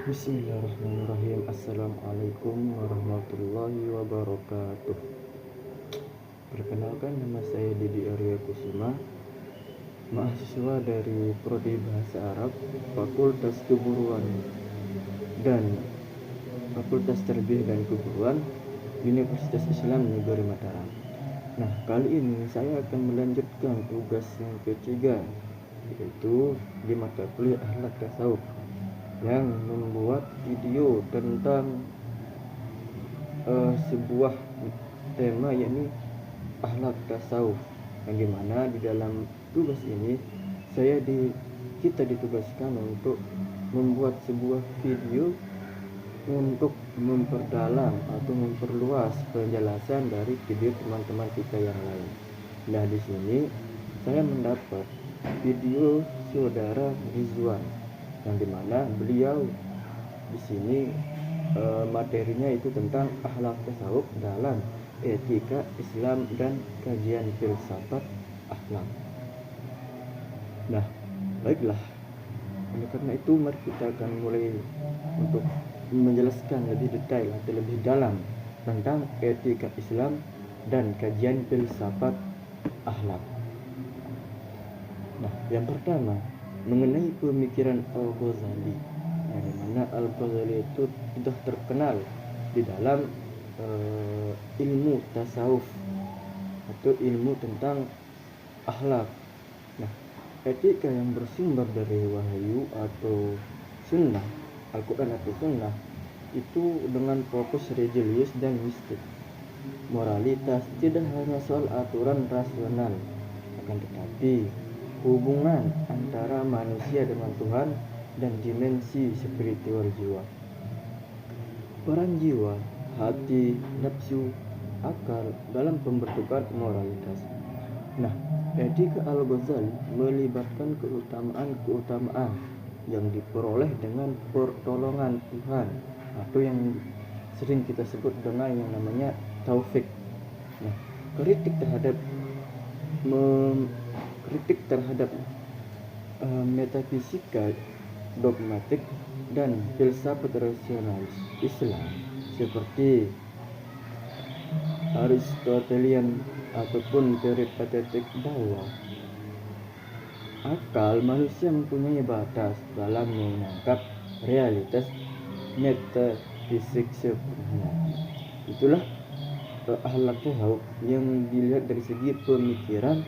Bismillahirrahmanirrahim. Assalamualaikum warahmatullahi wabarakatuh. Perkenalkan, nama saya Didi Arya Kusuma, mahasiswa dari Prodi Bahasa Arab, Fakultas Keguruan dan Fakultas Tarbiyah dan Keguruan, Universitas Islam Negeri Mataram. Nah, kali ini saya akan melanjutkan tugas yang ketiga, yaitu di mata kuliah Akhlak Tasawuf, yang membuat video tentang sebuah tema, yakni akhlak tasawuf, yang dimana di dalam tugas ini kita ditugaskan untuk membuat sebuah video untuk memperdalam atau memperluas penjelasan dari video teman-teman kita yang lain. Nah, di sini saya mendapat video saudara Rizwan, yang dimana beliau di sini materinya itu tentang akhlak tasawuf dalam etika Islam dan kajian filsafat akhlak. Nah, baiklah. Oleh karena itu, mari kita akan mulai untuk menjelaskan lebih detail atau lebih dalam tentang etika Islam dan kajian filsafat akhlak. Nah, yang pertama mengenai pemikiran Al-Ghazali, yang mana Al-Ghazali itu sudah terkenal di dalam ilmu tasawuf atau ilmu tentang akhlak. Nah, etika yang bersumber dari wahyu atau sunnah, Al-Quran atau sunnah, itu dengan fokus religius dan mistik. Moralitas tidak hanya soal aturan rasional, akan tetapi hubungan antara manusia dengan Tuhan dan dimensi spiritual jiwa. Peran jiwa, hati, nafsu, akal dalam pembentukan moralitas. Nah, etika Al-Ghazali melibatkan keutamaan yang diperoleh dengan pertolongan Tuhan, atau yang sering kita sebut dengan yang namanya taufik. Nah, kritik terhadap metafisika, dogmatik, dan filsafat rasionalis Islam seperti Aristotelian ataupun teori patetik bahwa akal manusia mempunyai batas dalam menangkap realitas metafisik sepenuhnya. Itulah akhlak tasawuf yang dilihat dari segi pemikiran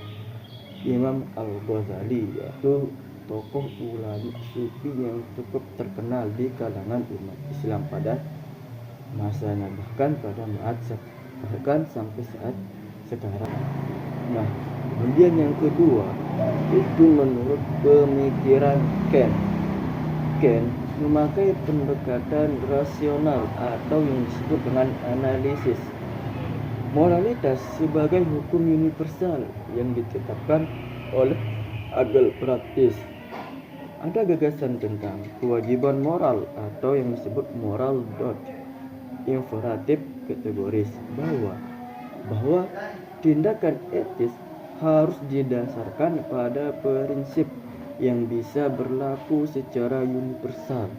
Imam Al-Ghazali, yaitu tokoh ulama sufi yang cukup terkenal di kalangan umat Islam pada masanya, bahkan sampai saat sekarang. Nah, kemudian yang kedua itu menurut pemikiran Ken memakai pendekatan rasional atau yang disebut dengan analisis moralitas sebagai hukum universal yang ditetapkan oleh akal praktis. Ada gagasan tentang kewajiban moral atau yang disebut moral dot imperatif kategoris, bahwa tindakan etis harus didasarkan pada prinsip yang bisa berlaku secara universal.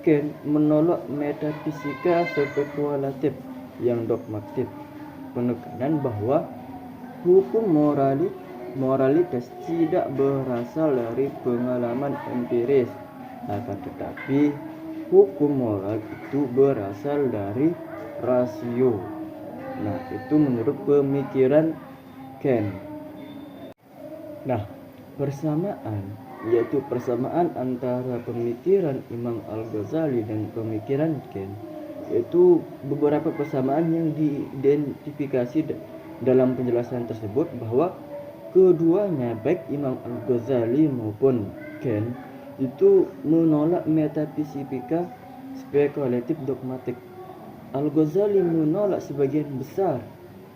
Ken menolak metafisika spekulatif yang dogmatik, penekanan bahwa hukum moralitas tidak berasal dari pengalaman empiris, akan tetapi hukum moral itu berasal dari rasio. Nah, itu menurut pemikiran Ken. Nah, persamaan antara pemikiran Imam Al-Ghazali dan pemikiran Ken, yaitu beberapa persamaan yang diidentifikasi dalam penjelasan tersebut, bahwa keduanya, baik Imam Al-Ghazali maupun Ken, itu menolak metafisika spekulatif dogmatik. Al-Ghazali menolak sebagian besar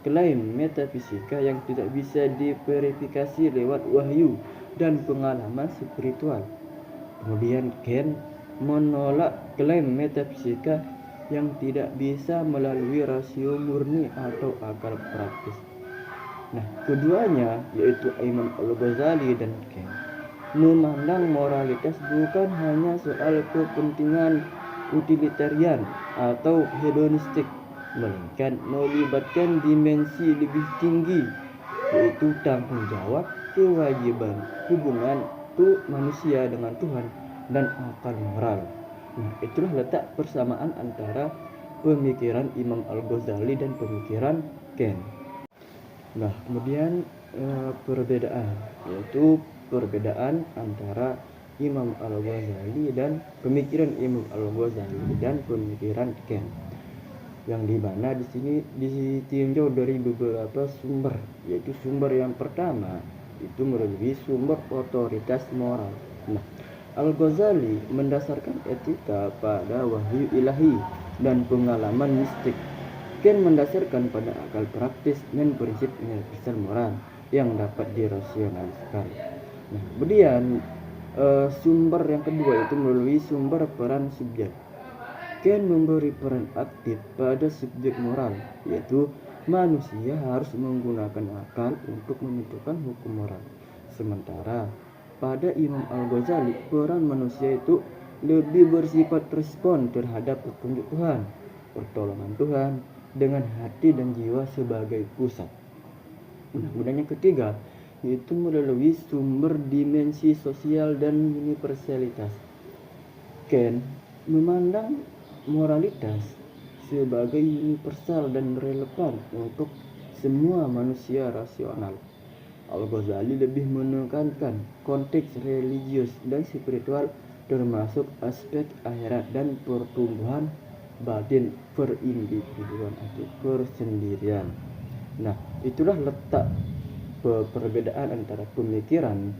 klaim metafisika yang tidak bisa diverifikasi lewat wahyu dan pengalaman spiritual. Kemudian Ken menolak klaim metafisika yang tidak bisa melalui rasio murni atau akal praktis. Nah, keduanya, yaitu Imam Al-Ghazali dan Ken, memandang moralitas bukan hanya soal kepentingan utilitarian atau hedonistik, melainkan melibatkan dimensi lebih tinggi, yaitu tanggung jawab, kewajiban, hubungan tuh manusia dengan Tuhan, dan akal moral. Nah, itulah letak persamaan antara pemikiran Imam Al-Ghazali dan pemikiran Kant. Nah, kemudian perbedaan, yaitu perbedaan antara Imam Al-Ghazali dan pemikiran Imam Al-Ghazali dan pemikiran Kant, yang dimana di sini ditinjau dari beberapa sumber, yaitu sumber yang pertama itu melalui sumber otoritas moral. Nah, Al-Ghazali mendasarkan etika pada wahyu ilahi dan pengalaman mistik. Kant mendasarkan pada akal praktis dan prinsip universal moral yang dapat dirasionalisasikan. Nah, kemudian sumber yang kedua itu melalui sumber peran subjek. Kant memberi peran aktif pada subjek moral, yaitu manusia harus menggunakan akal untuk menentukan hukum moral. Sementara pada Imam Al-Ghazali, peran manusia itu lebih bersifat respon terhadap petunjuk Tuhan, pertolongan Tuhan, dengan hati dan jiwa sebagai pusat. Nah, kemudian yang ketiga yaitu melalui sumber dimensi sosial dan universalitas. Kant memandang moralitas sebagai universal dan relevan untuk semua manusia rasional. Al-Ghazali lebih menekankan konteks religius dan spiritual, termasuk aspek akhirat dan pertumbuhan batin perindividuan atau persendirian. Nah, itulah letak perbedaan antara pemikiran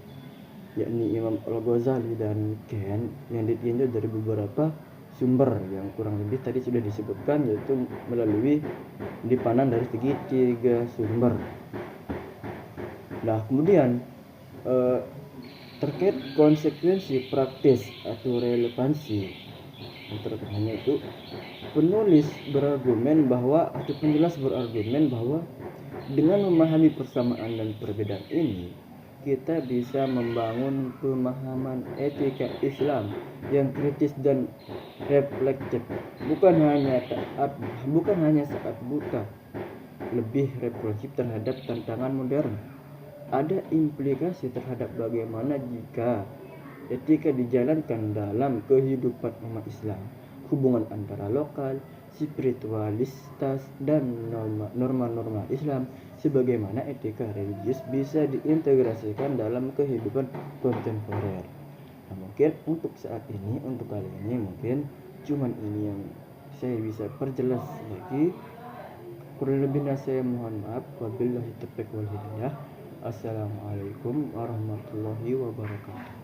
yakni Imam Al-Ghazali dan Kant yang ditinjau dari beberapa sumber yang kurang lebih tadi sudah disebutkan, yaitu melalui dipandang dari segi 3 sumber. Nah, kemudian terkait konsekuensi praktis atau relevansi terkait itu, penjelas berargumen bahwa dengan memahami persamaan dan perbedaan ini, kita bisa membangun pemahaman etika Islam yang kritis dan reflektif, bukan hanya saat buta, lebih refleksif terhadap tantangan modern. Ada implikasi terhadap bagaimana jika etika dijalankan dalam kehidupan umat Islam, hubungan antara lokal, spiritualitas, dan norma-norma Islam, sebagaimana etika religius bisa diintegrasikan dalam kehidupan kontemporer. Nah, mungkin untuk saat ini, untuk kali ini mungkin cuman ini yang saya bisa perjelas lagi. Kurang lebihnya saya mohon maaf. Wabillahi taufiq wal hidayah. Assalamualaikum warahmatullahi wabarakatuh.